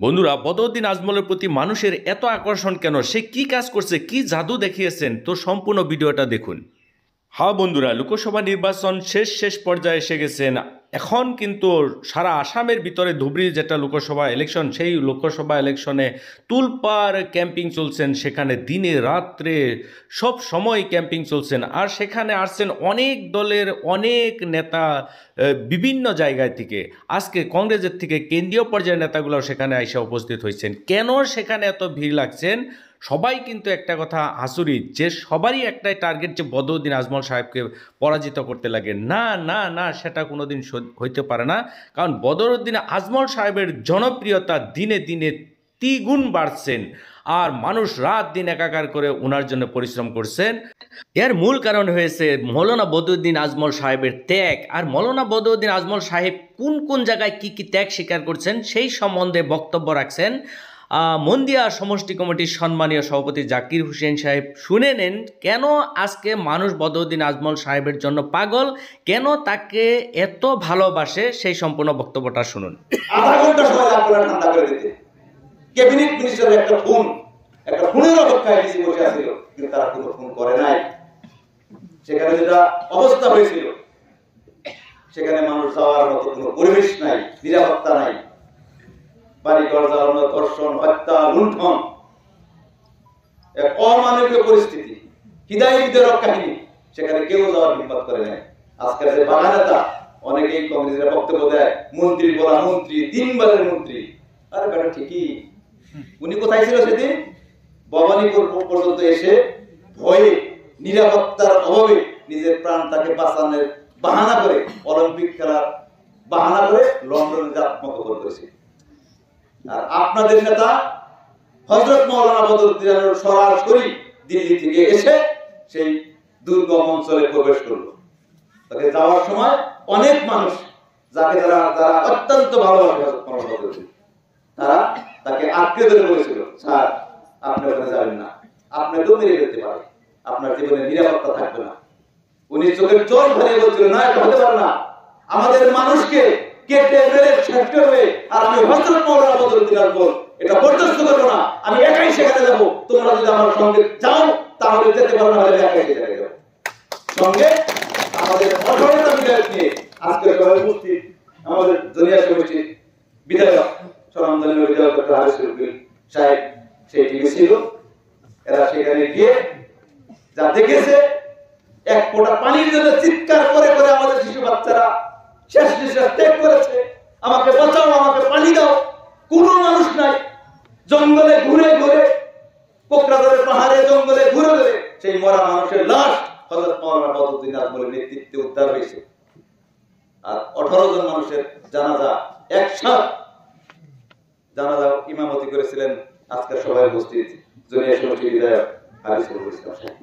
বন্ধুরা, বদরউদ্দিন আজমলের প্রতি মানুষের এত আকর্ষণ কেন? সে কি কাজ করছে, কি জাদু দেখিয়েছেন? তো সম্পূর্ণ ভিডিওটা দেখুন। হ্যাঁ বন্ধুরা, লোকসভা নির্বাচন শেষ পর্যায়ে এসে গেছেন। এখন কিন্তু সারা আসামের ভিতরে ধুবড়ি যেটা লোকসভা ইলেকশন, সেই লোকসভা ইলেকশনে তুলপার ক্যাম্পিং চলছেন। সেখানে দিনে রাত্রে সব সময় ক্যাম্পিং চলছেন। আর সেখানে আসছেন অনেক দলের অনেক নেতা, বিভিন্ন জায়গায় থেকে। আজকে কংগ্রেসের থেকে কেন্দ্রীয় পর্যায়ের নেতাগুলো সেখানে এসে উপস্থিত হয়েছেন। কেন সেখানে এত ভিড় লাগছেন? সবাই কিন্তু একটা কথা আচরিত, যে সবারই একটাই টার্গেট, যে বদরউদ্দিন আজমল সাহেবকে পরাজিত করতে লাগে। না না না, সেটা কোনোদিন হইতে পারে না। কারণ বদরউদ্দিন আজমল সাহেবের জনপ্রিয়তা দিনে দিনে দ্বিগুণ বাড়ছেন। আর মানুষ রাত দিন একাকার করে ওনার জন্য পরিশ্রম করছেন। এর মূল কারণ হয়েছে মৌলানা বদরউদ্দিন আজমল সাহেবের ত্যাগ। আর মৌলানা বদরউদ্দিন আজমল সাহেব কোন কোন জায়গায় কি কি ত্যাগ স্বীকার করছেন সেই সম্বন্ধে বক্তব্য রাখছেন মন্দিয়া সমষ্টি কমিটির সম্মানীয় সভাপতি জাকির হোসেন সাহেব। শুনে নেন কেন আজকে মানুষ বদরউদ্দিন আজমল সাহেবের জন্য পাগল, কেন তাকে এত ভালোবাসে, সেই সম্পূর্ণ বক্তব্যটা শুনুন। আধা ঘন্টা সময় আপনারা ঠান্ডা করে দিতে। ক্যাবিনেট মিনিস্টারের একটা ফোনের অপেক্ষায় এসে বসে আছিল, কিন্তু তারা কোনো ফোন করে নাই। সেখানে যেটা অবস্থা হয়েছিল, সেখানে মানুষ যাওয়ার মতো কোনো পরিবেশ নাই, নিরাপত্তা নাই। বাড়িঘর জ্বালানো, ধর্ষণ, হত্যা, লুণ্ঠন, এক অমানবীয় পরিস্থিতি, হৃদয় বিদারক কাহিনী। সেখানে কেউ যাওয়ার হিম্মত করে নাই। আজকের যে বাংলা নেতা অনেকেই কংগ্রেসের বক্তব্য দেয়, মন্ত্রী বলা মন্ত্রী, 3 বারের মন্ত্রী। আরে বেটা ঠিকই, উনি কোথায় ছিল সেদিন? ভবানীপুর পর্যন্ত এসে ভয়ে, নিরাপত্তার অভাবে নিজের প্রাণটাকে বাঁচানোর বাহানা করে, অলিম্পিক খেলার বাহানা করে লন্ডনে আত্মহত্যা করেছে। আর আপনাদের নেতা হযরত মাওলানা বদরউদ্দিন সরাসরি দিল্লি থেকে এসে সেই দুর্গম অঞ্চলে প্রবেশ করলো। তাকে যাওয়ার সময় অনেক মানুষ, যারা অত্যন্ত ভালোবাসে, তারা তাকে আটকে ধরে বলেছিল, স্যার আপনি ওখানে যাবেন না, আপনাকেও মেরে ফেলতে পারে, আপনার জীবনে নিরাপত্তা থাকবে না। উনি চোখের জল ভরে বলছিল, না এটা হতে পারে না, আমাদের মানুষকে কেটে মেরে শেষ করবে, আর আমি হযরত মাওলানা বদরউদ্দিন আজমল এটা বরদাস্ত করব না। আমি একাই সেখানে যাব, তোমরা যদি আমার সঙ্গে যাও তাহলে যেতে পারো, না হলে একাই সেখানে যাও। সঙ্গে আমাদের 18টা বিধায়ক নিয়ে আজকে সবাই উপস্থিত আমাদের দুনিয়া কমিটির বিধায়ক স্বনামধন্য বিধায়ক ডক্টর হারিস সাহেব সেই টিভি ছিল। এরা সেখানে গিয়ে যা দেখেছে, এক ফোঁটা পানির জন্য চিৎকার করে করে আমাদের শিশু বাচ্চারা শেষ নিঃশ্বাস ত্যাগ করেছে। আমাকে বাঁচাও, আমাকে পানি দাও। কোনো মানুষ নাই। জঙ্গলে ঘুরে ঘুরে, কোকড়াঝড়ের পাহাড়ে জঙ্গলে ঘুরে ঘুরে সেই মরা মানুষের লাশ হযরত মাওলানা বদরউদ্দিন আজমলের নেতৃত্বে উদ্ধার হয়েছে। আর 18 জন মানুষের জানাজা একসাথে জানাজা ইমামতি করেছিলেন আজকের সভায় উপস্থিত জুনিয়র কমিটির বিধায়ক হারিস সাহেব।